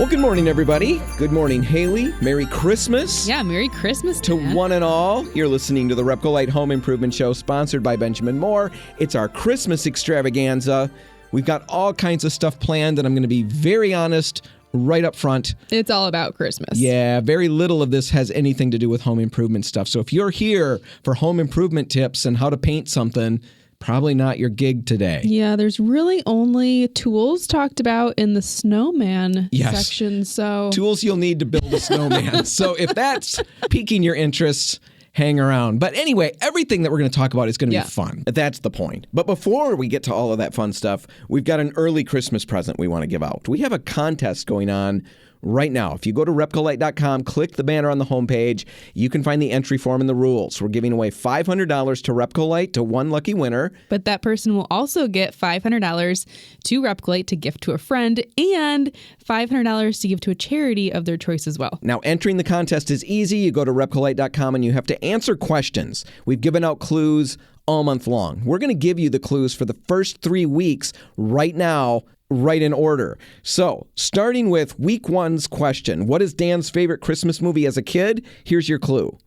Well, good morning, everybody. Good morning, Haley. Merry Christmas. Yeah, Merry Christmas to Dad. one and all. You're listening to the RepcoLite Home Improvement Show, sponsored by Benjamin Moore. It's our Christmas extravaganza. We've got all kinds of stuff planned, and I'm going to be very honest right up front. It's all about Christmas. Yeah, very little of this has anything to do with home improvement stuff. So if you're here for home improvement tips and how to paint something, probably not your gig today. Yeah, there's really only tools talked about in the snowman section. So tools you'll need to build a snowman. So if that's piquing your interests, hang around. But anyway, everything that we're going to talk about is going to be fun. That's the point. But before we get to all of that fun stuff, we've got an early Christmas present we want to give out. We have a contest going on right now. If you go to RepcoLite.com, click the banner on the homepage, you can find the entry form and the rules. We're giving away $500 to RepcoLite to one lucky winner. But that person will also get $500 to RepcoLite to gift to a friend and $500 to give to a charity of their choice as well. Now, entering the contest is easy. You go to RepcoLite.com and you have to answer questions. We've given out clues all month long. We're going to give you the clues for the first 3 weeks right now, right in order. So, starting with week one's question, what is Dan's favorite Christmas movie as a kid? Here's your clue.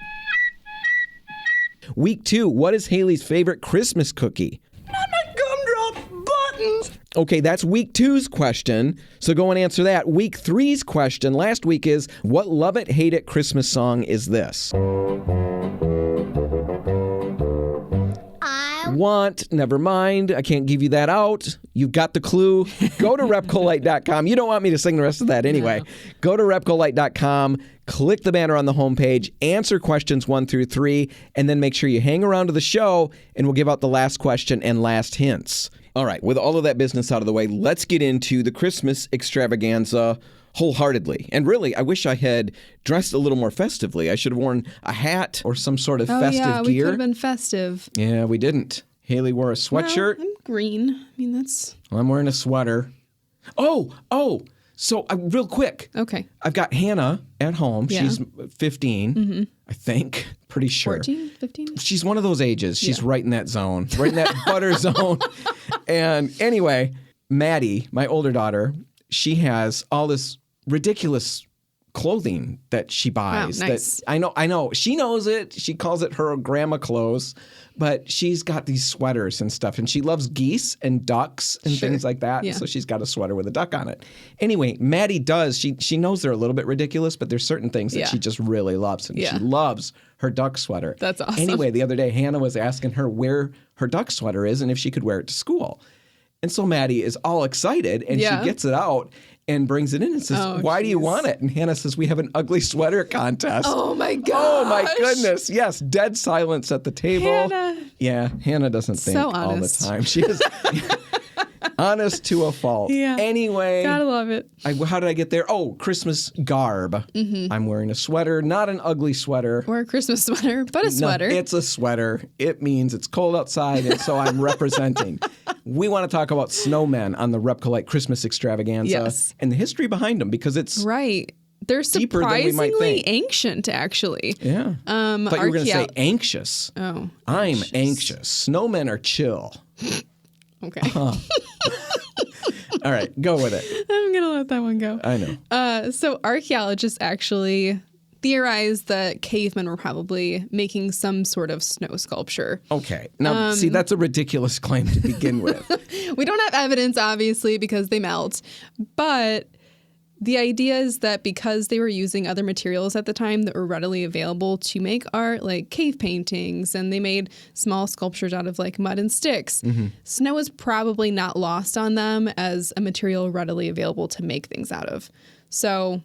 Week two, what is Haley's favorite Christmas cookie? Not my gumdrop buttons. Okay, that's week two's question, so go and answer that. Week three's question last week is, what love it, hate it Christmas song is this? Never mind. I can't give you that out. You've got the clue. Go to RepcoLite.com. You don't want me to sing the rest of that anyway. No. Go to RepcoLite.com, click the banner on the homepage, answer questions 1 through 3, and then make sure you hang around to the show, and we'll give out the last question and last hints. All right, with all of that business out of the way, let's get into the Christmas extravaganza wholeheartedly. And really, I wish I had dressed a little more festively. I should have worn a hat or some sort of festive gear. We could have been festive. Yeah, we didn't. Haley wore a sweatshirt. Well, I'm green. I mean, that's... Well, I'm wearing a sweater. So real quick. Okay. I've got Hannah at home. Yeah. She's 15, I think. Pretty sure. 14, 15? She's one of those ages. She's right in that zone. Right in that butter zone. And anyway, Maddie, my older daughter, she has all this ridiculous clothing that she buys. Wow, nice. That I know. She knows it. She calls it her grandma clothes. But she's got these sweaters and stuff, and she loves geese and ducks and things like that. Yeah. So she's got a sweater with a duck on it. Anyway, Maddie does. She knows they're a little bit ridiculous, but there's certain things that she just really loves, and she loves her duck sweater. That's awesome. Anyway, the other day, Hannah was asking her where her duck sweater is and if she could wear it to school. And so Maddie is all excited, and she gets it out and brings it in and says, why do you want it? And Hannah says, we have an ugly sweater contest. Oh, my gosh. Oh, my goodness. Yes, dead silence at the table. Hannah. Yeah, Hannah doesn't think all the time. She is honest to a fault. Yeah. Anyway. Gotta love it. How did I get there? Oh, Christmas garb. Mm-hmm. I'm wearing a sweater, not an ugly sweater. Or a Christmas sweater, but a sweater. No, it's a sweater. It means it's cold outside, and so I'm representing. We want to talk about snowmen on the RepcoLite Christmas extravaganza and the history behind them, because it's They're surprisingly ancient, actually. Yeah. I thought you were going to say anxious. Oh. I'm anxious. Snowmen are chill. Okay. All right, go with it. I'm going to let that one go. I know. So archaeologists actually theorized that cavemen were probably making some sort of snow sculpture. Okay. Now, see, that's a ridiculous claim to begin with. We don't have evidence, obviously, because they melt. But the idea is that because they were using other materials at the time that were readily available to make art, like cave paintings, and they made small sculptures out of like mud and sticks, snow is probably not lost on them as a material readily available to make things out of. So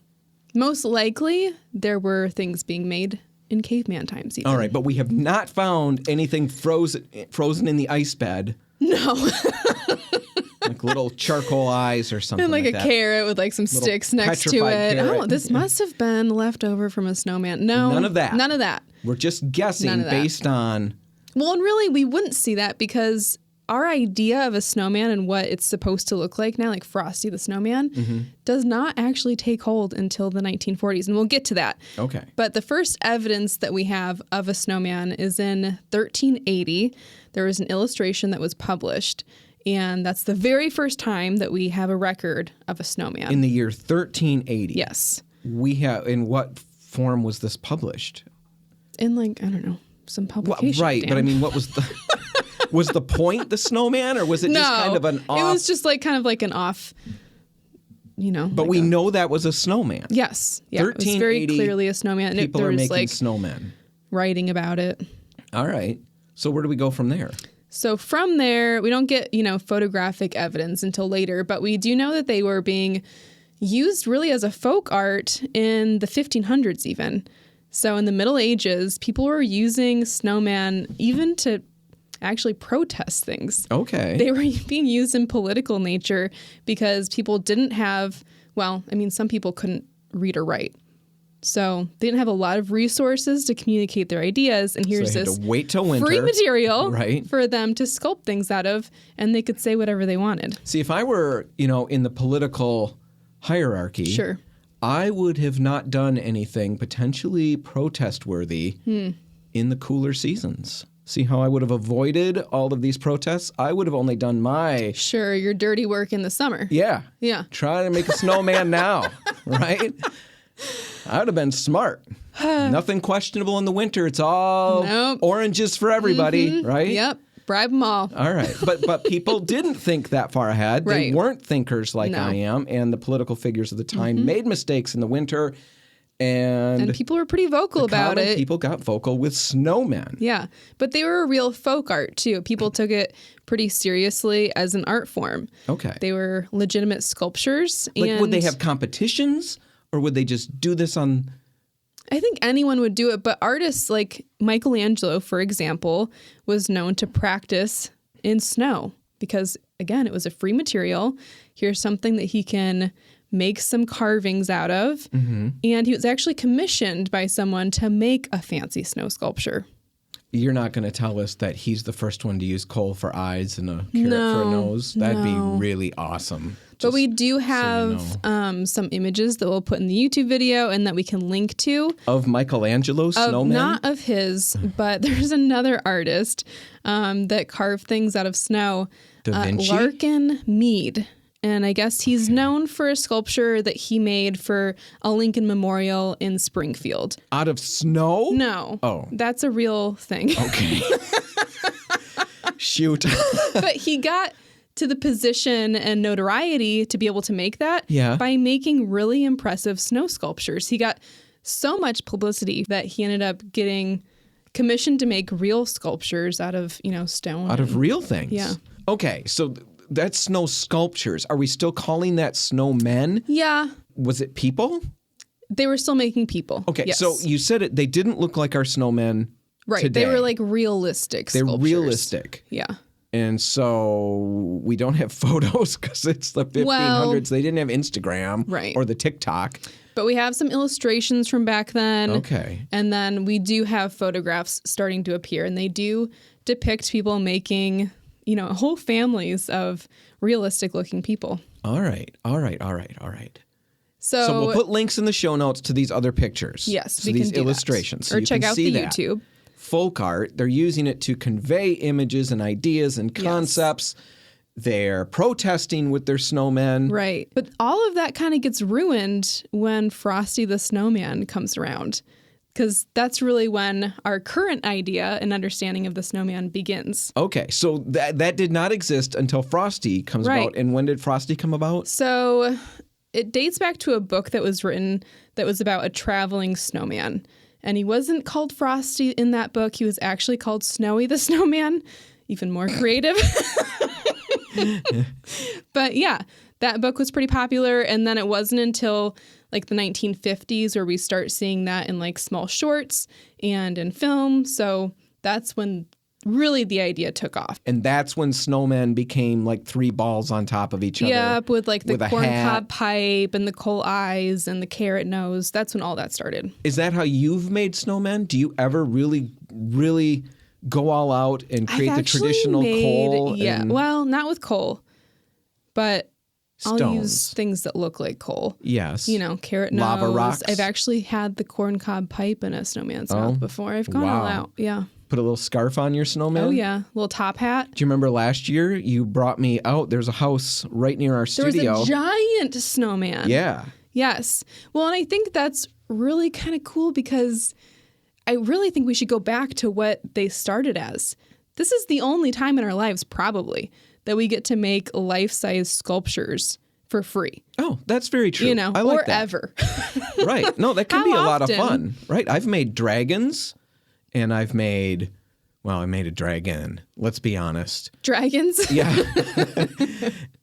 most likely there were things being made in caveman times even. All right, but we have not found anything frozen in the ice bed. No. Like little charcoal eyes or something and like a that. Carrot with like some little sticks next to it. Carrot. Oh, this must have been left over from a snowman. No. None of that. None of that. We're just guessing based on... Well, and really we wouldn't see that because our idea of a snowman and what it's supposed to look like now, like Frosty the Snowman, does not actually take hold until the 1940s. And we'll get to that. Okay. But the first evidence that we have of a snowman is in 1380. There was an illustration that was published. And that's the very first time that we have a record of a snowman. In the year 1380. Yes. In what form was this published? In I don't know, some publication. Right, but I mean, what was the was the point the snowman, or was it just kind of an off? It was just kind of like an off, But we know that was a snowman. Yes. Yeah. It was very clearly a snowman. People are making snowmen. Writing about it. All right. So where do we go from there? So from there, we don't get, photographic evidence until later, but we do know that they were being used really as a folk art in the 1500s even. So in the Middle Ages, people were using snowman even to actually protest things. Okay. They were being used in political nature because people didn't have, some people couldn't read or write. So they didn't have a lot of resources to communicate their ideas. And here's so they had this to wait till winter. Free material right. for them to sculpt things out of, and they could say whatever they wanted. See, if I were, in the political hierarchy, sure, I would have not done anything potentially protest-worthy in the cooler seasons. See how I would have avoided all of these protests? I would have only done my... Sure, your dirty work in the summer. Yeah. Yeah. Try to make a snowman now, right? I would have been smart. Nothing questionable in the winter. It's all oranges for everybody, right? Yep. Bribe them all. All right. But people didn't think that far ahead. Right. They weren't thinkers like I am. And the political figures of the time made mistakes in the winter. And people were pretty vocal about it. People got vocal with snowmen. Yeah. But they were a real folk art, too. People took it pretty seriously as an art form. Okay. They were legitimate sculptures. Would they have competitions? Or would they just do this on... I think anyone would do it, but artists like Michelangelo, for example, was known to practice in snow because, again, it was a free material. Here's something that he can make some carvings out of. And he was actually commissioned by someone to make a fancy snow sculpture. You're not going to tell us that he's the first one to use coal for eyes and a carrot for a nose? That'd be really awesome. But we do have some images that we'll put in the YouTube video and that we can link to. Of Michelangelo's snowman? Not of his, but there's another artist that carved things out of snow. Da Vinci? Larkin Mead. And I guess he's known for a sculpture that he made for a Lincoln Memorial in Springfield. Out of snow? No. Oh. That's a real thing. Okay. Shoot. But he got to the position and notoriety to be able to make that by making really impressive snow sculptures. He got so much publicity that he ended up getting commissioned to make real sculptures out of, stone. Out of real things? Yeah. Okay, so that's snow sculptures. Are we still calling that snowmen? Yeah. Was it people? They were still making people. Okay, yes. so you said it. They didn't look like our snowmen today. They were like realistic They're sculptures. realistic. Yeah. And so we don't have photos because it's the 1500s. They didn't have Instagram or the TikTok. But we have some illustrations from back then. Okay. And then we do have photographs starting to appear. And they do depict people making, whole families of realistic looking people. All right. So we'll put links in the show notes to these other pictures. Yes, to we these can do illustrations. that. So or you check can out see the that. YouTube. Folk art, they're using it to convey images and ideas and concepts. Yes. They're protesting with their snowmen. Right. But all of that kind of gets ruined when Frosty the Snowman comes around. Because that's really when our current idea and understanding of the snowman begins. Okay, so that did not exist until Frosty comes about. And when did Frosty come about? So it dates back to a book that was written that was about a traveling snowman. And he wasn't called Frosty in that book. He was actually called Snowy the Snowman. Even more creative. But yeah, that book was pretty popular. And then it wasn't until like the 1950s where we start seeing that in like small shorts and in film. So that's when really the idea took off. And that's when snowmen became like three balls on top of each other. Yep, with like the corncob pipe and the coal eyes and the carrot nose. That's when all that started. Is that how you've made snowmen? Do you ever really, really go all out and create the traditional coal? Yeah, well, not with coal, but stones. I'll use things that look like coal. Yes. Carrot nose. Lava rocks. I've actually had the corncob pipe in a snowman's mouth before. I've gone all out. Yeah. Put a little scarf on your snowman. Oh, yeah. Little top hat. Do you remember last year you brought me out? There's a house right near our There studio. was a giant snowman. Yeah. Yes. Well, and I think that's really kind of cool because I really think we should go back to what they started as. This is the only time in our lives, probably, that we get to make life-size sculptures for free. Oh, that's very true. I like or that. ever. Right. No, that can How be a lot of often? fun. Right. I've made dragons and I made a dragon. Let's be honest. Dragons? Yeah.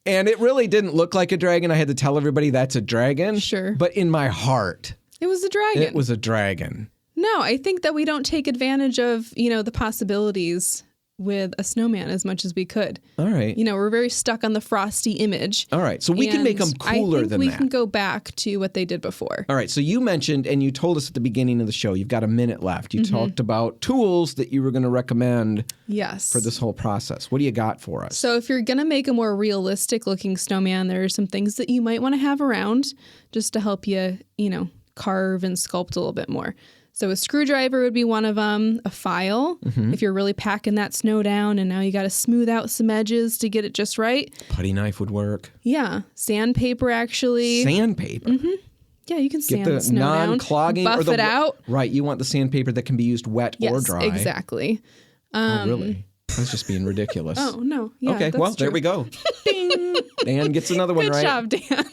And it really didn't look like a dragon. I had to tell everybody that's a dragon. Sure. But in my heart, It was a dragon. it was a dragon. No, I think that we don't take advantage of, the possibilities with a snowman as much as we could. All right. We're very stuck on the frosty image. All right. So we can make them And cooler I think than we that. can go back to what they did before. All right. So you mentioned, and you told us at the beginning of the show, you've got a minute left. You talked about tools that you were going to recommend Yes. for this whole process. What do you got for us? So if you're going to make a more realistic looking snowman, there are some things that you might want to have around just to help you, carve and sculpt a little bit more. So a screwdriver would be one of them, a file, if you're really packing that snow down and now you got to smooth out some edges to get it just right. Putty knife would work. Yeah. Sandpaper, actually. Sandpaper. Yeah, you can Get sand the the snow down. non-clogging. Buff or the, it out. Right. You want the sandpaper that can be used wet or Yes, dry. exactly. Oh, really? I was just being ridiculous. Oh, no. Yeah, okay. that's Well, there true. we go. Ding. Dan gets another one Good right. job, Dan.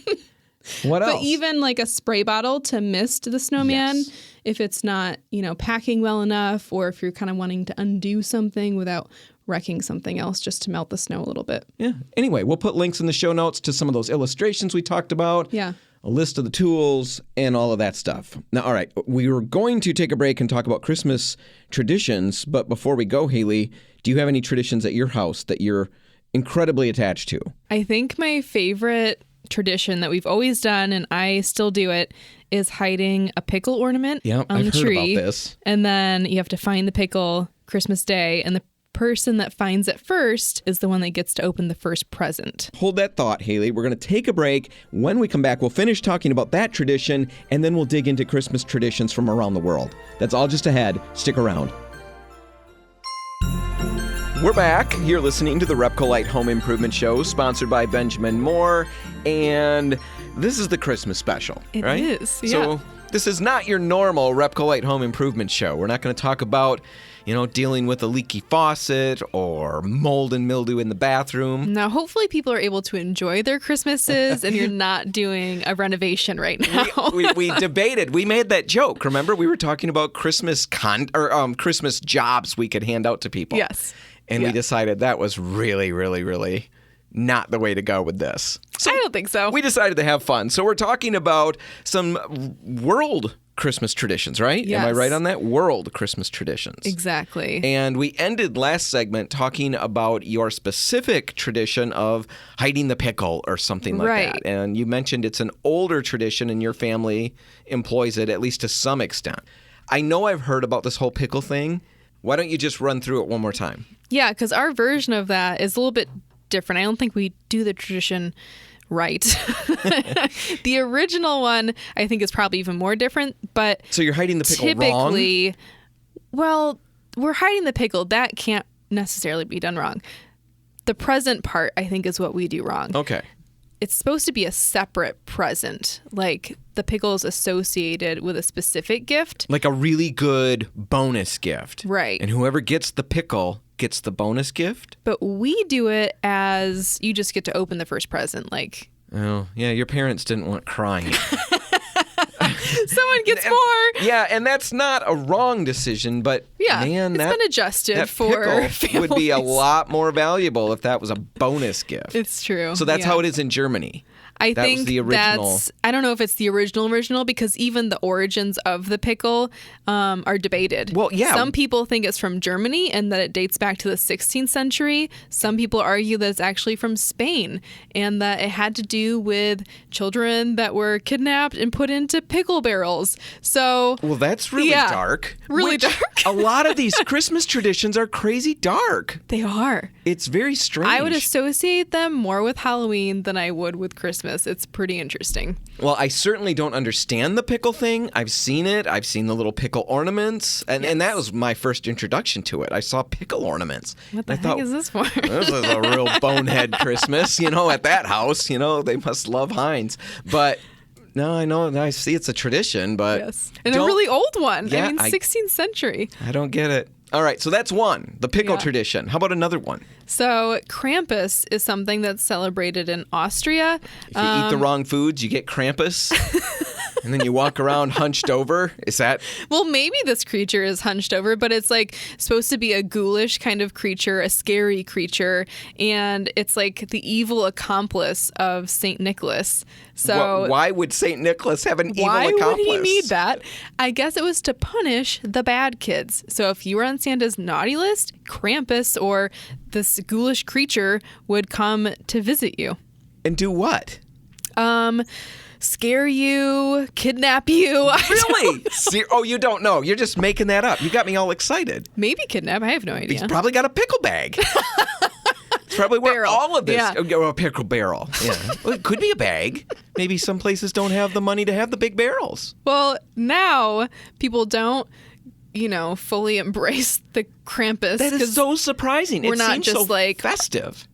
What else? But even like a spray bottle to mist the snowman, Yes. if it's not, packing well enough, or if you're kind of wanting to undo something without wrecking something else just to melt the snow a little bit. Yeah. Anyway, we'll put links in the show notes to some of those illustrations we talked about. Yeah. A list of the tools and all of that stuff. Now, all right, we were going to take a break and talk about Christmas traditions, but before we go, Haley, do you have any traditions at your house that you're incredibly attached to? I think my favorite tradition that we've always done, and I still do it, is hiding a pickle ornament Yep, on I've the heard tree. about this. And then you have to find the pickle Christmas Day, and the person that finds it first is the one that gets to open the first present. Hold that thought, Haley. We're going to take a break. When we come back, we'll finish talking about that tradition, and then we'll dig into Christmas traditions from around the world. That's all just ahead. Stick around. We're back. You're listening to the RepcoLite Home Improvement Show, sponsored by Benjamin Moore, and this is the Christmas special, It right? is, yeah. So this is not your normal RepcoLite Home Improvement Show. We're not going to talk about, dealing with a leaky faucet or mold and mildew in the bathroom. Now, hopefully people are able to enjoy their Christmases and you're not doing a renovation right now. We debated. We made that joke. Remember, we were talking about Christmas Christmas jobs we could hand out to people. Yes. And we decided that was really, really, really not the way to go with this. So I don't think so. we decided to have fun. So we're talking about some world Christmas traditions, right? Am I Yes. right on that? World Christmas traditions. Exactly. And we ended last segment talking about your specific tradition of hiding the pickle or something like Right. that. And you mentioned it's an older tradition and your family employs it at least to some extent. I know I've heard about this whole pickle thing. Why don't you just run through it one more time? Yeah, because our version of that is a little bit different. I don't think we do the tradition right. The original one, I think, is probably even more different. But So you're hiding the pickle wrong? typically, well, we're hiding the pickle. That can't necessarily be done wrong. The present part, I think, is what we do wrong. Okay. It's supposed to be a separate present. Like the pickle is associated with a specific gift. Like a really good bonus gift. Right. And whoever gets the pickle gets the bonus gift? But we do it as you just get to open the first present. Like Oh, yeah, your parents didn't want crying. someone gets more. Yeah, and that's not a wrong decision, but Yeah, man, it's that, been adjusted that for pickle would be a families. lot more valuable if that was a bonus gift. It's true. So that's yeah. how it is in Germany. I That was think the original. that's. I don't know if it's the original because even the origins of the pickle are debated. Well, yeah. Some people think it's from Germany and that it dates back to the 16th century. Some people argue that it's actually from Spain and that it had to do with children that were kidnapped and put into pickle barrels. So Well, that's really Yeah, dark. really which dark. A lot of these Christmas traditions are crazy dark. they are. It's very strange. I would associate them more with Halloween than I would with Christmas Christmas. It's pretty interesting. Well, I certainly don't understand the pickle thing. I've seen it. I've seen the little pickle ornaments. And that was my first introduction to it. I saw pickle ornaments. What the heck is this for? This is a real bonehead Christmas, at that house. They must love Heinz. But no, I know. I see it's a tradition, but... Yes. And a really old one. Yeah, 16th century. I don't get it. All right, so that's one, the pickle tradition. How about another one? So Krampus is something that's celebrated in Austria. If you eat the wrong foods, you get Krampus. And then you walk around hunched over. Is that? Well, maybe this creature is hunched over, but it's like supposed to be a ghoulish kind of creature, a scary creature, and it's like the evil accomplice of Saint Nicholas. So why would Saint Nicholas have an evil accomplice? Why would he need that? I guess it was to punish the bad kids. So if you were on Santa's naughty list, Krampus or this ghoulish creature would come to visit you. And do what? Scare you, kidnap you. Really? Oh, you don't know. You're just making that up. You got me all excited. Maybe kidnap. I have no idea. He's probably got a pickle bag. It's probably where barrel. all of this. Yeah. Oh, a pickle barrel. Yeah. Well, it could be a bag. Maybe some places don't have the money to have the big barrels. Well, now people don't, fully embrace the Krampus. That is so surprising. We're it not seems just so like festive.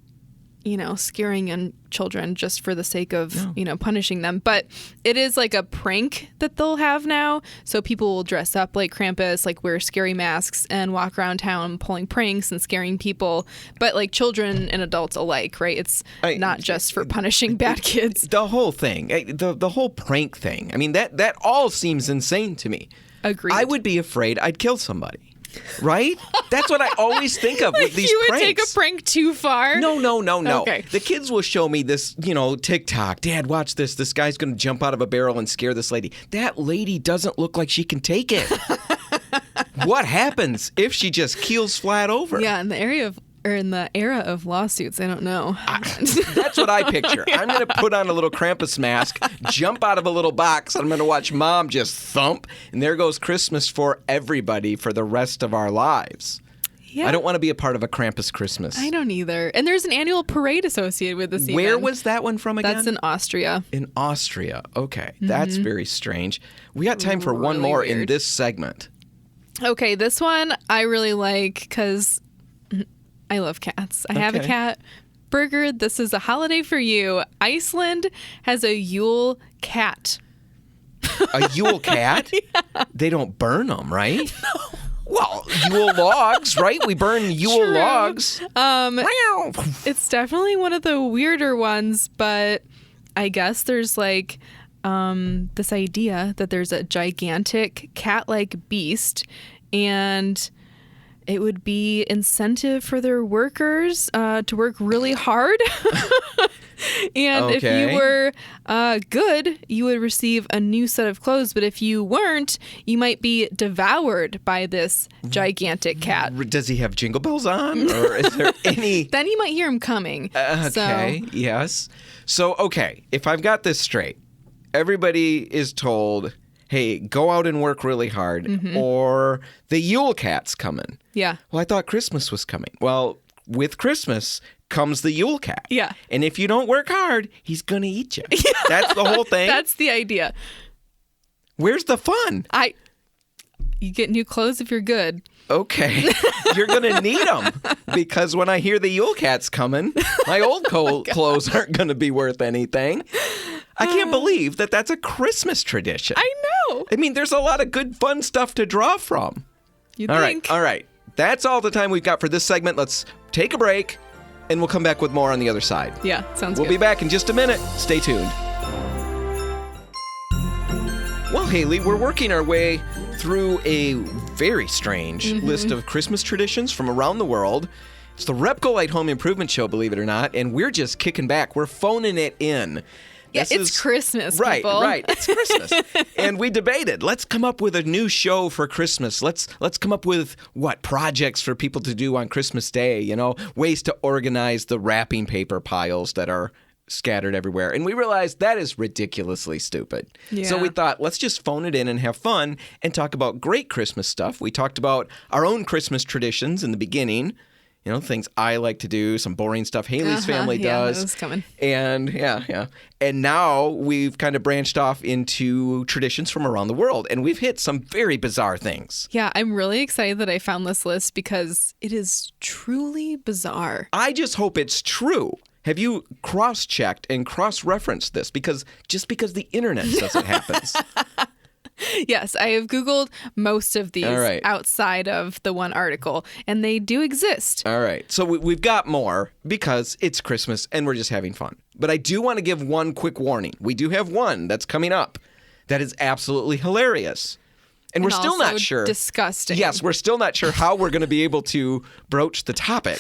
Scaring young children just for the sake of, punishing them. But it is like a prank that they'll have now. So people will dress up like Krampus, like wear scary masks and walk around town pulling pranks and scaring people. But like children and adults alike, right? It's not just for punishing bad kids. The whole thing, the whole prank thing. I mean, that all seems insane to me. Agreed. I would be afraid I'd kill somebody. Right? That's what I always think of with these you would pranks. take a prank too far? No. Okay. The kids will show me this, TikTok. Dad, watch this. This guy's going to jump out of a barrel and scare this lady. That lady doesn't look like she can take it. What happens if she just keels flat over? Yeah, in the era of lawsuits, I don't know. That's what I picture. I'm going to put on a little Krampus mask, jump out of a little box, and I'm going to watch Mom just thump, and there goes Christmas for everybody for the rest of our lives. Yeah. I don't want to be a part of a Krampus Christmas. I don't either. And there's an annual parade associated with this. Where was that one from again? That's in Austria. In Austria. Okay. That's very strange. We got time for one more in this segment. Okay, this one I really like because I love cats. I have a cat. Birgerd, this is a holiday for you. Iceland has a Yule cat. A Yule cat? Yeah. They don't burn them, right? No. Well, Yule logs, right? We burn Yule logs. It's definitely one of the weirder ones, but I guess there's like this idea that there's a gigantic cat-like beast, and it would be incentive for their workers to work really hard. And if you were good, you would receive a new set of clothes. But if you weren't, you might be devoured by this gigantic cat. Does he have jingle bells on? Or is there any... Then you might hear him coming. Okay, yes. So, okay, if I've got this straight, everybody is told... hey, go out and work really hard, or the Yule Cat's coming. Yeah. Well, I thought Christmas was coming. Well, with Christmas comes the Yule Cat. Yeah. And if you don't work hard, he's going to eat you. Yeah. That's the whole thing. That's the idea. Where's the fun? You get new clothes if you're good. Okay. You're going to need them, because when I hear the Yule Cat's coming, my old clothes aren't going to be worth anything. I can't believe that that's a Christmas tradition. I know. I mean, there's a lot of good, fun stuff to draw from. You think? All right. That's all the time we've got for this segment. Let's take a break, and we'll come back with more on the other side. Yeah, sounds good. We'll be back in just a minute. Stay tuned. Well, Haley, we're working our way through a very strange list of Christmas traditions from around the world. It's the RepcoLite Home Improvement Show, believe it or not, and we're just kicking back. We're phoning it in. Yeah, it's Christmas, right, people. Right, it's Christmas. And we debated, let's come up with a new show for Christmas. Let's come up with, projects for people to do on Christmas Day, ways to organize the wrapping paper piles that are scattered everywhere. And we realized that is ridiculously stupid. Yeah. So we thought, let's just phone it in and have fun and talk about great Christmas stuff. We talked about our own Christmas traditions in the beginning. things I like to do, some boring stuff Haley's family does. That was coming. And yeah. And now we've kind of branched off into traditions from around the world, and we've hit some very bizarre things. Yeah, I'm really excited that I found this list because it is truly bizarre. I just hope it's true. Have you cross-checked and cross-referenced this? Because the internet says it happens. Yes, I have Googled most of these outside of the one article, and they do exist. All right. So we've got more because it's Christmas and we're just having fun. But I do want to give one quick warning. We do have one that's coming up that is absolutely hilarious. And we're still not sure. Disgusting. Yes, we're still not sure how we're going to be able to broach the topic.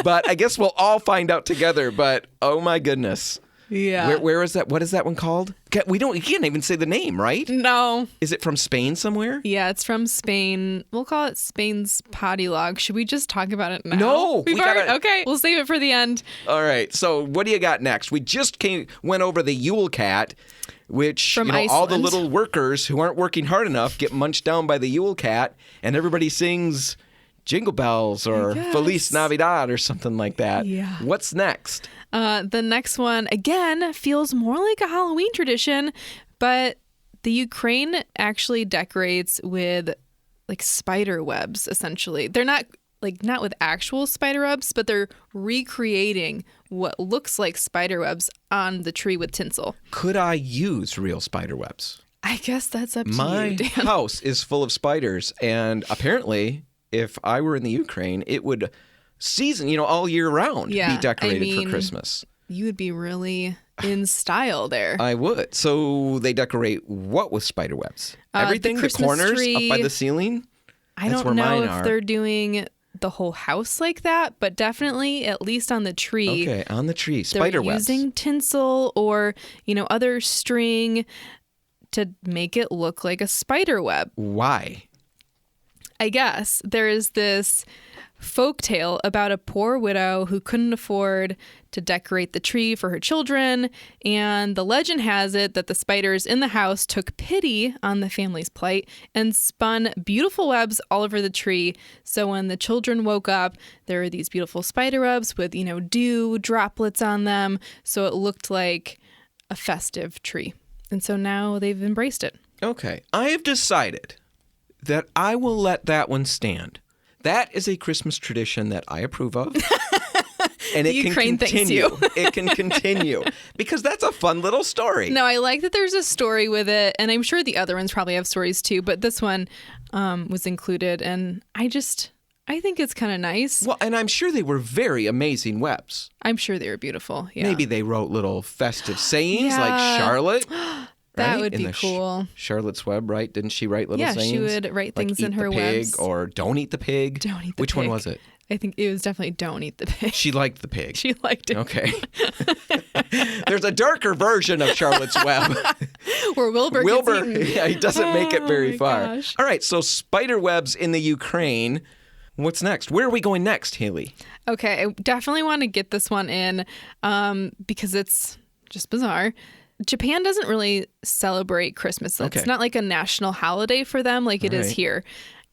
But I guess we'll all find out together. But oh my goodness. Yeah. Where is that? What is that one called? We can't even say the name, right? No. Is it from Spain somewhere? Yeah, it's from Spain. We'll call it Spain's potty log. Should we just talk about it now? No. Okay, we'll save it for the end. All right. So what do you got next? We just went over the Yule Cat, which from all the little workers who aren't working hard enough get munched down by the Yule Cat, and everybody sings Jingle Bells or Feliz Navidad or something like that. Yeah. What's next? The next one, again, feels more like a Halloween tradition, but the Ukraine actually decorates with like spider webs, essentially. They're not with actual spider webs, but they're recreating what looks like spider webs on the tree with tinsel. Could I use real spider webs? I guess that's up to My you, Dan. house is full of spiders, and apparently if I were in the Ukraine, it would all year round be decorated for Christmas. You would be really in style there. I would. So they decorate what with spider webs? Everything? The corners tree, up by the ceiling? I don't know if they're doing the whole house like that, but definitely at least on the tree. Okay, on the tree. Spider webs. They're using tinsel or, other string to make it look like a spider web. Why? I guess there is this folktale about a poor widow who couldn't afford to decorate the tree for her children, and the legend has it that the spiders in the house took pity on the family's plight and spun beautiful webs all over the tree. So when the children woke up, there were these beautiful spider webs with, dew droplets on them, so it looked like a festive tree. And so now they've embraced it. Okay, I have decided that I will let that one stand. That is a Christmas tradition that I approve of. And it can continue. It can continue because that's a fun little story. No, I like that there's a story with it, and I'm sure the other ones probably have stories too, but this one was included, and I think it's kind of nice. Well, and I'm sure they were very amazing webs. I'm sure they were beautiful, yeah. Maybe they wrote little festive sayings like Charlotte. That would be cool. Charlotte's Web, right? Didn't she write little sayings? Yeah, she would write things in her webs. Eat the pig or don't eat the pig. Don't eat the pig. Which one was it? I think it was definitely don't eat the pig. She liked the pig. She liked it. Okay. There's a darker version of Charlotte's Web. Where Wilbur gets eaten. He doesn't make it very far. Gosh. All right, so spider webs in the Ukraine. What's next? Where are we going next, Haley? Okay, I definitely want to get this one in because it's just bizarre. Japan doesn't really celebrate Christmas. It's not like a national holiday for them like it is here.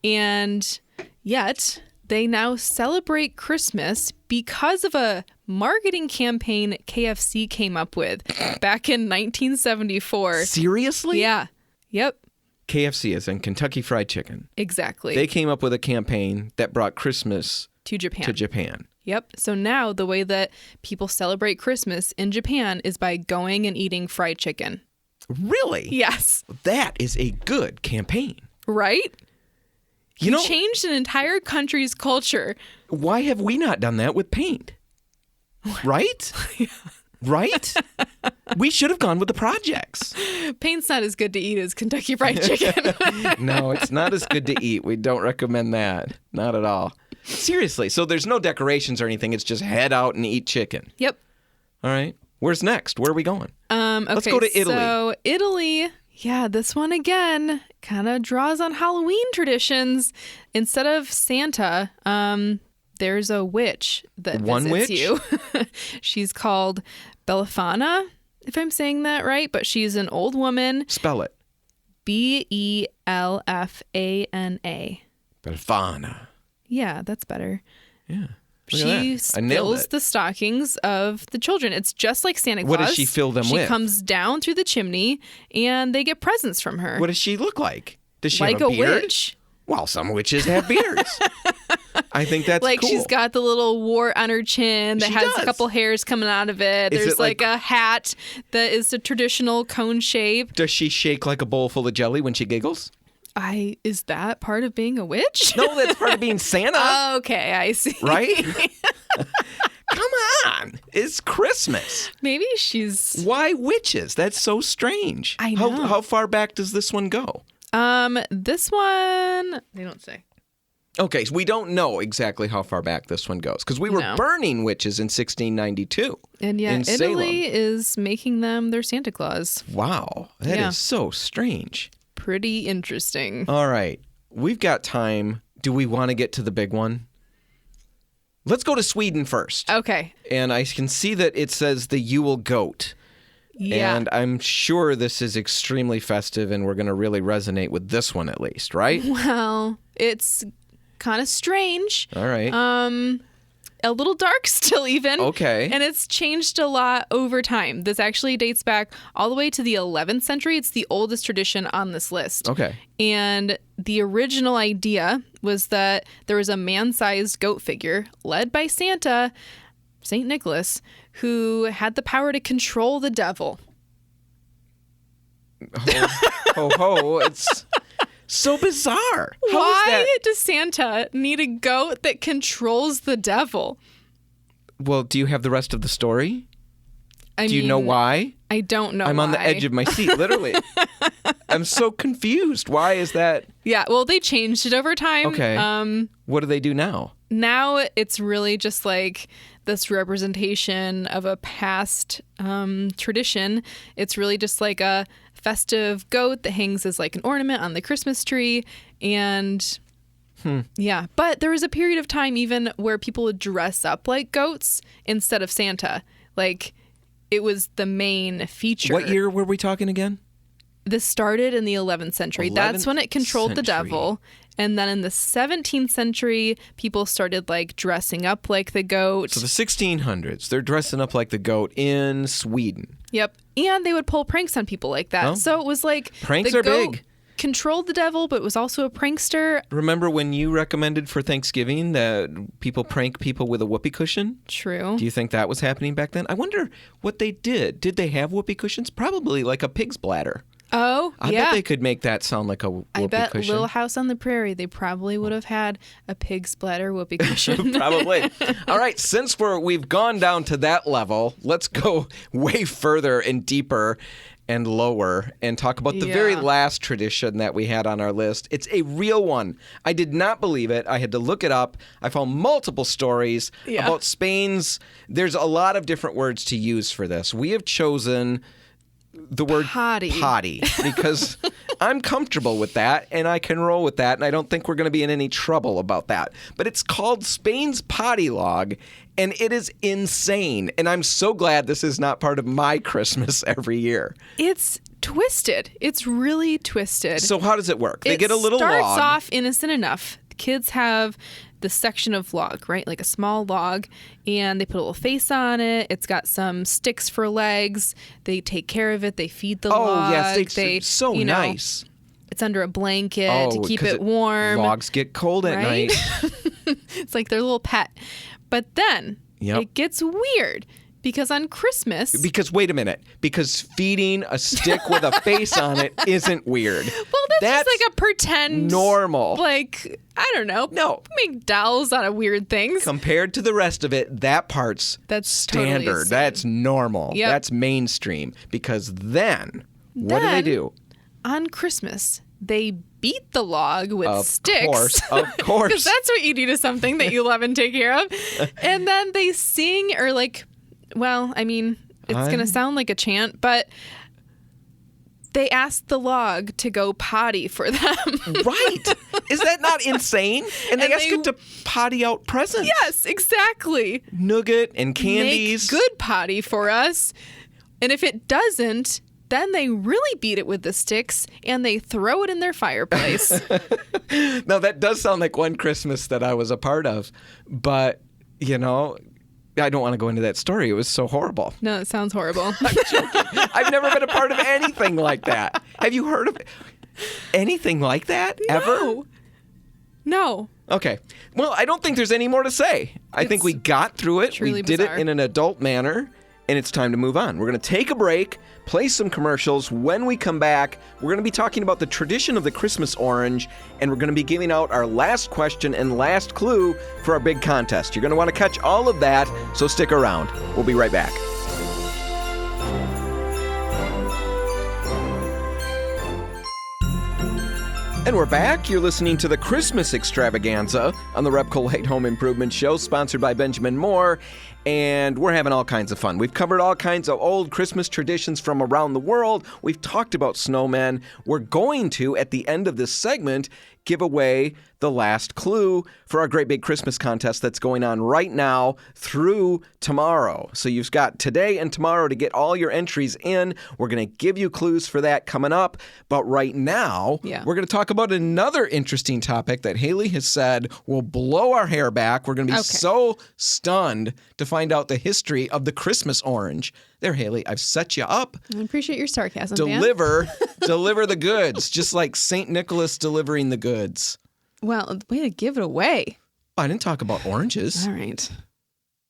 And yet they now celebrate Christmas because of a marketing campaign KFC came up with back in 1974. Seriously? Yeah. Yep. KFC is in Kentucky Fried Chicken. Exactly. They came up with a campaign that brought Christmas to Japan. Yep. So now the way that people celebrate Christmas in Japan is by going and eating fried chicken. Really? Yes. That is a good campaign. Right? You changed an entire country's culture. Why have we not done that with paint? Right? Yeah. Right? We should have gone with the projects. Paint's not as good to eat as Kentucky Fried Chicken. No, it's not as good to eat. We don't recommend that. Not at all. Seriously. So there's no decorations or anything. It's just head out and eat chicken. Yep. All right. Where's next? Where are we going? Okay, let's go to Italy. So Italy, yeah, this one again kind of draws on Halloween traditions. Instead of Santa, there's a witch that visits you. She's called Befana, if I'm saying that right, but she's an old woman. Spell it. Belfana. Befana. Yeah, that's better. Yeah. She I nailed fills it. the stockings of the children. It's just like Santa Claus. What does she fill them with? She comes down through the chimney, and they get presents from her. What does she look like? Does she like have a beard? Witch. Well, some witches have beards. I think that's like cool. she's got the little wart on her chin that She has does. a couple hairs coming out of it. Is There's it like- a hat that is the traditional cone shape. Does she shake like a bowl full of jelly when she giggles? Is that part of being a witch? No, that's part of being Santa, Okay, I see. right? Come on. It's Christmas. Maybe she's Why witches? That's so strange. I know. How far back does this one go? this one they don't say. Okay, so we don't know exactly how far back this one goes because we were No. burning witches in 1692. And yeah, in Italy Salem. is making them their Santa Claus. Wow, that is Yeah. so strange. Pretty interesting. All right, we've got time. Do we want to get to the big one? Let's go to Sweden first. Okay. And I can see that it says the Yule goat. Yeah. And I'm sure this is extremely festive and we're going to really resonate with this one at least, right? Well, it's kind of strange. All right. A little dark still even. Okay. And it's changed a lot over time. This actually dates back all the way to the 11th century. It's the oldest tradition on this list. Okay. And the original idea was that there was a man-sized goat figure led by Santa, St. Nicholas, who had the power to control the devil. Ho, ho. It's so bizarre. How is Why that? does Santa need a goat that controls the devil? Well, do you have the rest of the story? I Do you know mean, why? I don't know I'm on the why. edge of my seat, literally. I'm so confused. Why is that? Yeah, well, they changed it over time. Okay. What do they do now? Now it's really just like this representation of a past tradition. It's really just like a festive goat that hangs as like an ornament on the Christmas tree. And yeah, but there was a period of time even where people would dress up like goats instead of Santa. Like it was the main feature. What year were we talking again? This started in the 11th century. That's when it controlled the 11th devil. And then in the 17th century, people started like dressing up like the goat. So the 1600s, they're dressing up like the goat in Sweden. Yep. And they would pull pranks on people like that. Oh. So it was like Pranks the are goat big. controlled the devil, but was also a prankster. Remember when you recommended for Thanksgiving that people prank people with a whoopee cushion? True. Do you think that was happening back then? I wonder what they did. Did they have whoopee cushions? Probably like a pig's bladder. Oh, I yeah. bet they could make that sound like a whoopee I bet cushion. Little House on the Prairie, they probably would have had a pig's bladder whoopee cushion. Probably. All right, since we've gone down to that level, let's go way further and deeper and lower and talk about the very Yeah. last tradition that we had on our list. It's a real one. I did not believe it. I had to look it up. I found multiple stories Yeah. about Spain's. There's a lot of different words to use for this. We have chosen the word Potty. because I'm comfortable with that and I can roll with that and I don't think we're going to be in any trouble about that. But it's called Spain's potty log and it is insane. And I'm so glad this is not part of my Christmas every year. It's twisted. It's really twisted. So how does it work? They get a little It starts log. off innocent enough. The kids have the section of log, right? Like a small log, and they put a little face on it. It's got some sticks for legs. They take care of it. They feed the log. Oh, yes, they so you know, nice. It's under a blanket to keep 'cause it warm. Logs get cold at right? night. It's like their little pet. But then Yep. it gets weird because on Christmas, Because wait a minute. Because feeding a stick with a face on it isn't weird. well, that's just like a pretend normal. Like, I don't know. No. Make dolls out of weird things. Compared to the rest of it, that part's That's totally standard. insane. That's normal. Yep. That's mainstream. Because then, what do they Then- do? On Christmas, they beat the log with sticks. Of course. Because that's what you do to something that you love and take care of. And then they sing or like, well, I mean, it's going to sound like a chant, but they ask the log to go potty for them. Right. Is that not insane? And they And ask they- it to potty out presents. Yes, exactly. Nougat and candies. Make good potty for us. And if it doesn't, then they really beat it with the sticks and they throw it in their fireplace. Now, that does sound like one Christmas that I was a part of, but, I don't want to go into that story. It was so horrible. No, it sounds horrible. I'm joking. I've never been a part of anything like that. Have you heard of anything like that ever? No. Okay. Well, I don't think there's any more to say. I think we got through it. We did bizarre. it in an adult manner, and it's time to move on. We're going to take a break, play some commercials. When we come back, we're going to be talking about the tradition of the Christmas orange, and we're going to be giving out our last question and last clue for our big contest. You're going to want to catch all of that, so stick around. We'll be right back. And we're back. You're listening to the Christmas Extravaganza on the RepcoLite Home Improvement Show, sponsored by Benjamin Moore. And we're having all kinds of fun. We've covered all kinds of old Christmas traditions from around the world. We've talked about snowmen. We're going to, at the end of this segment, give away the last clue for our great big Christmas contest that's going on right now through tomorrow. So you've got today and tomorrow to get all your entries in. We're going to give you clues for that coming up. But right now, we're going to talk about another interesting topic that Haley has said will blow our hair back. We're going to be so stunned to find out the history of the Christmas orange. There, Haley, I've set you up. I appreciate your sarcasm, deliver the goods, just like St. Nicholas delivering the goods. Well, way to give it away. I didn't talk about oranges. All right.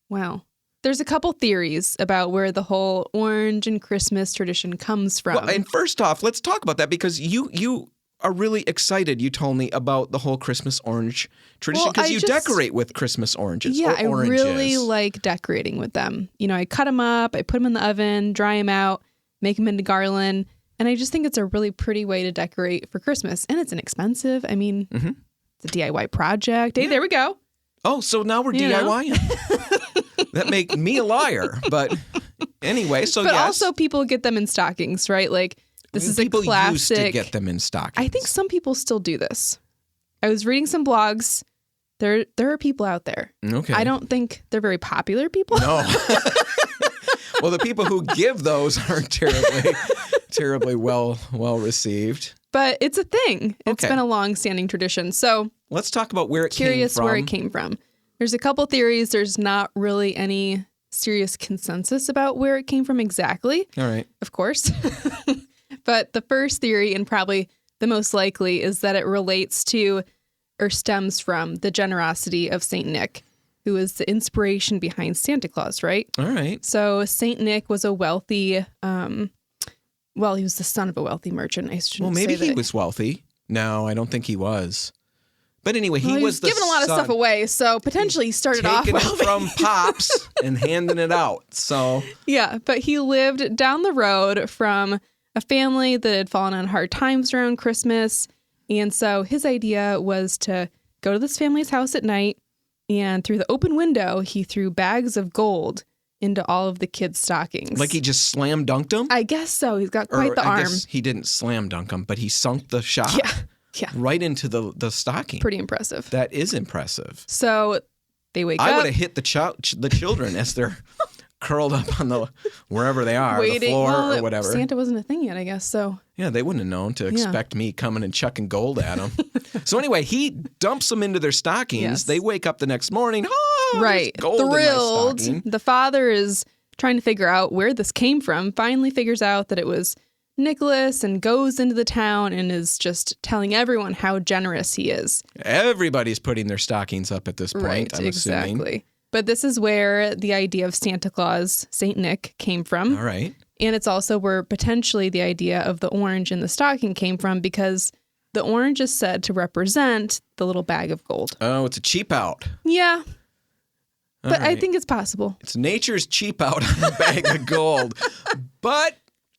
Well, there's a couple theories about where the whole orange and Christmas tradition comes from. Well, and first off, let's talk about that because you are really excited, you told me, about the whole Christmas orange tradition because you decorate with Christmas oranges. Yeah, or oranges. I really like decorating with them. I cut them up, I put them in the oven, dry them out, make them into garland, and I just think it's a really pretty way to decorate for Christmas. And it's inexpensive. I mean, it's a DIY project. Hey, there we go. Oh, so now we're DIYing. That make me a liar. But anyway, so But also people get them in stockings, right? Like, this is a classic. People used to get them in stockings. I think some people still do this. I was reading some blogs. There are people out there. Okay. I don't think they're very popular people. No. Well, the people who give those aren't terribly well received. But it's a thing. It's been a long-standing tradition. So let's talk about where it came from. Curious where it came from. There's a couple theories. There's not really any serious consensus about where it came from exactly. All right. Of course. But the first theory, and probably the most likely, is that it relates to or stems from the generosity of St. Nick, who is the inspiration behind Santa Claus, right? All right. So St. Nick was a wealthy, he was the son of a wealthy merchant. I shouldn't Well, maybe say he that. was wealthy. No, I don't think he was. But anyway, he was the giving a lot of stuff away, so potentially he started off taking wealthy. it from Pops and handing it out. So yeah, but he lived down the road from a family that had fallen on hard times around Christmas. And so his idea was to go to this family's house at night, and through the open window, he threw bags of gold into all of the kids' stockings. like he just slam dunked them? I guess so. He's got quite the I arm. guess he didn't slam dunk them, but he sunk the shot Yeah. right into the stocking. Pretty impressive. That is impressive. So they wake I up. would have hit the children as they're curled up on wherever they are, waiting. the floor Well, or whatever. Santa wasn't a thing yet, I guess. So Yeah, they wouldn't have known to expect me coming and chucking gold at them. So anyway, he dumps them into their stockings. Yes. They wake up the next morning. Oh, right. there's gold in my Thrilled. stocking. The father is trying to figure out where this came from, finally figures out that it was Nicholas, and goes into the town and is just telling everyone how generous he is. Everybody's putting their stockings up at this point, Right, I'm assuming. exactly. But this is where the idea of Santa Claus, Saint Nick, came from. All right. And it's also where potentially the idea of the orange in the stocking came from, because the orange is said to represent the little bag of gold. Oh, it's a cheap out. Yeah. All But I right. think it's possible. It's nature's cheap out on a bag of gold. But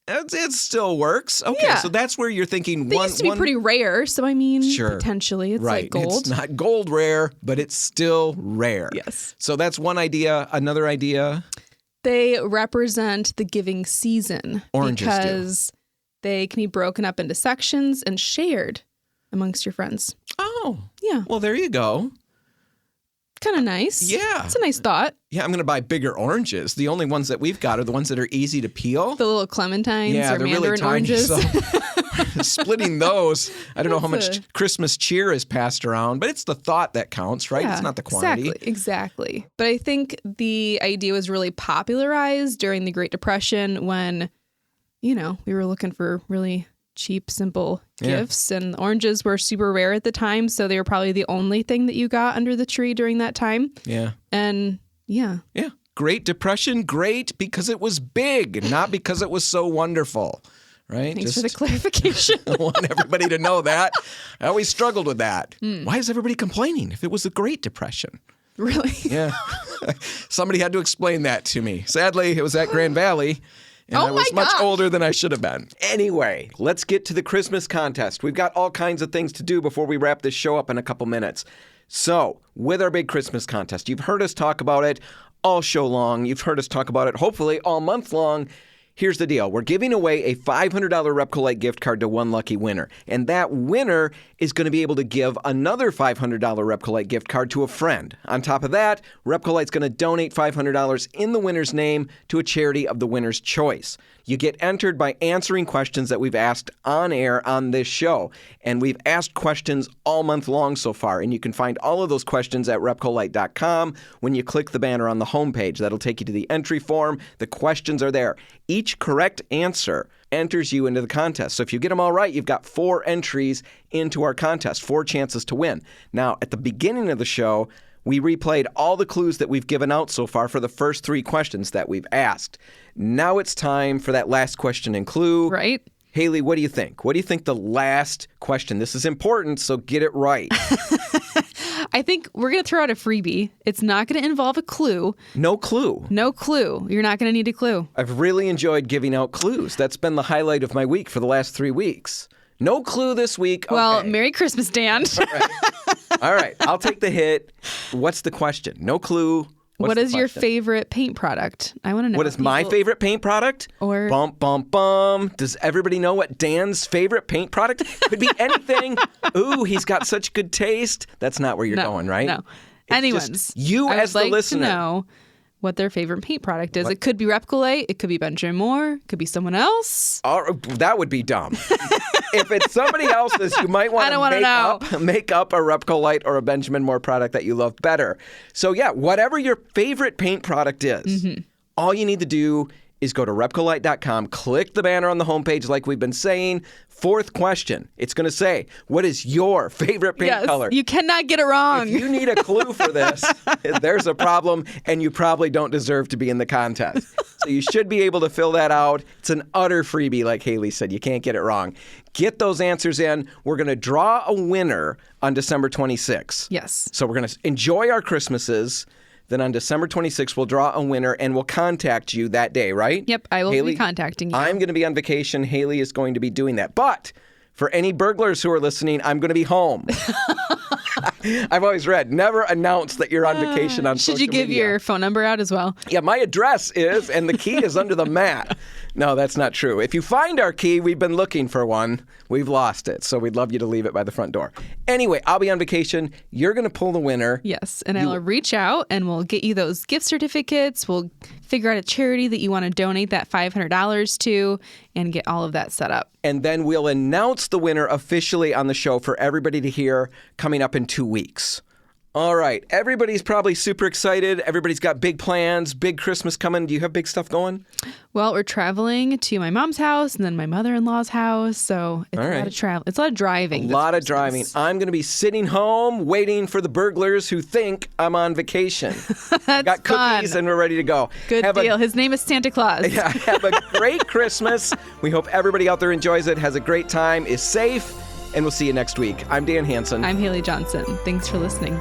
it still works. Okay, Yeah. so that's where you're thinking They used to be pretty rare, so I mean, Sure. potentially it's right. like gold. It's not gold rare, but it's still rare. Yes. So that's one idea. Another idea. They represent the giving season Oranges do. because they can be broken up into sections and shared amongst your friends. Oh. Yeah. Well, there you go. kind of nice. Yeah. It's a nice thought. Yeah, I'm going to buy bigger oranges. The only ones that we've got are the ones that are easy to peel. The little clementines or they're mandarin really tiny. oranges. So splitting those, I don't know how much Christmas cheer is passed around, but it's the thought that counts, right? Yeah, it's not the quantity. Exactly. But I think the idea was really popularized during the Great Depression when, we were looking for really cheap, simple gifts, and oranges were super rare at the time, so they were probably the only thing that you got under the tree during that time. Yeah. And yeah. Great Depression, great because it was big, not because it was so wonderful. Right? Thanks for the clarification. I want everybody to know that. I always struggled with that. Why is everybody complaining if it was the Great Depression? Really? Yeah. Somebody had to explain that to me. Sadly, it was at Grand Valley. And I was much older than I should have been. Anyway, let's get to the Christmas contest. We've got all kinds of things to do before we wrap this show up in a couple minutes. So, with our big Christmas contest, you've heard us talk about it all show long. You've heard us talk about it, hopefully, all month long. Here's the deal. We're giving away a $500 RepcoLite gift card to one lucky winner. And that winner is going to be able to give another $500 RepcoLite gift card to a friend. On top of that, RepcoLite's going to donate $500 in the winner's name to a charity of the winner's choice. You get entered by answering questions that we've asked on air on this show. And we've asked questions all month long so far. And you can find all of those questions at RepcoLite.com when you click the banner on the homepage. That'll take you to the entry form. The questions are there. Each correct answer enters you into the contest. So if you get them all right, you've got 4 entries into our contest, 4 chances to win. Now, at the beginning of the show, we replayed all the clues that we've given out so far for the first 3 questions that we've asked. Now it's time for that last question and clue. Right. Haley, what do you think? What do you think the last question? This is important, so get it right. I think we're going to throw out a freebie. It's not going to involve a clue. No clue. No clue. You're not going to need a clue. I've really enjoyed giving out clues. That's been the highlight of my week for the last 3 weeks. No clue this week. Well, okay. Merry Christmas, Dan. All right. I'll take the hit. What's the question? No clue. What is your favorite paint product? I want to know. What is my favorite paint product? Or bum, bum, bum. Does everybody know what Dan's favorite paint product? Could be anything. Ooh, he's got such good taste. That's not where you're going, right? No. Anyone's. You I as would the like listener. to know what their favorite paint product is. It could be RepcoLite. It could be Benjamin Moore. It could be someone else. That would be dumb. If it's somebody else's, you might want to make up a RepcoLite or a Benjamin Moore product that you love better. So yeah, whatever your favorite paint product is, all you need to do is go to RepcoLite.com, click the banner on the homepage like we've been saying. 4th question. It's going to say, what is your favorite paint color? You cannot get it wrong. If you need a clue for this, there's a problem, and you probably don't deserve to be in the contest. So you should be able to fill that out. It's an utter freebie, like Haley said. You can't get it wrong. Get those answers in. We're going to draw a winner on December 26th. Yes. So we're going to enjoy our Christmases. Then on December 26th, we'll draw a winner and we'll contact you that day, right? Yep, I will be contacting you. I'm going to be on vacation. Haley is going to be doing that. But for any burglars who are listening, I'm going to be home. I've always read, never announce that you're on vacation on social media. Should you give your phone number out as well? Yeah, my address is, and the key is under the mat. No, that's not true. If you find our key, we've been looking for one. We've lost it, so we'd love you to leave it by the front door. Anyway, I'll be on vacation. You're going to pull the winner. Yes, and I'll reach out and we'll get you those gift certificates. We'll figure out a charity that you want to donate that $500 to and get all of that set up. And then we'll announce the winner officially on the show for everybody to hear coming up in 2 weeks. All right. Everybody's probably super excited. Everybody's got big plans, big Christmas coming. Do you have big stuff going? Well, we're traveling to my mom's house and then my mother-in-law's house. So it's a lot of travel. It's a lot of driving. A lot of driving. I'm going to be sitting home waiting for the burglars who think I'm on vacation. That's got cookies fun. And we're ready to go. Good deal. His name is Santa Claus. Yeah, have a great Christmas. We hope everybody out there enjoys it, has a great time, is safe, and we'll see you next week. I'm Dan Hansen. I'm Haley Johnson. Thanks for listening.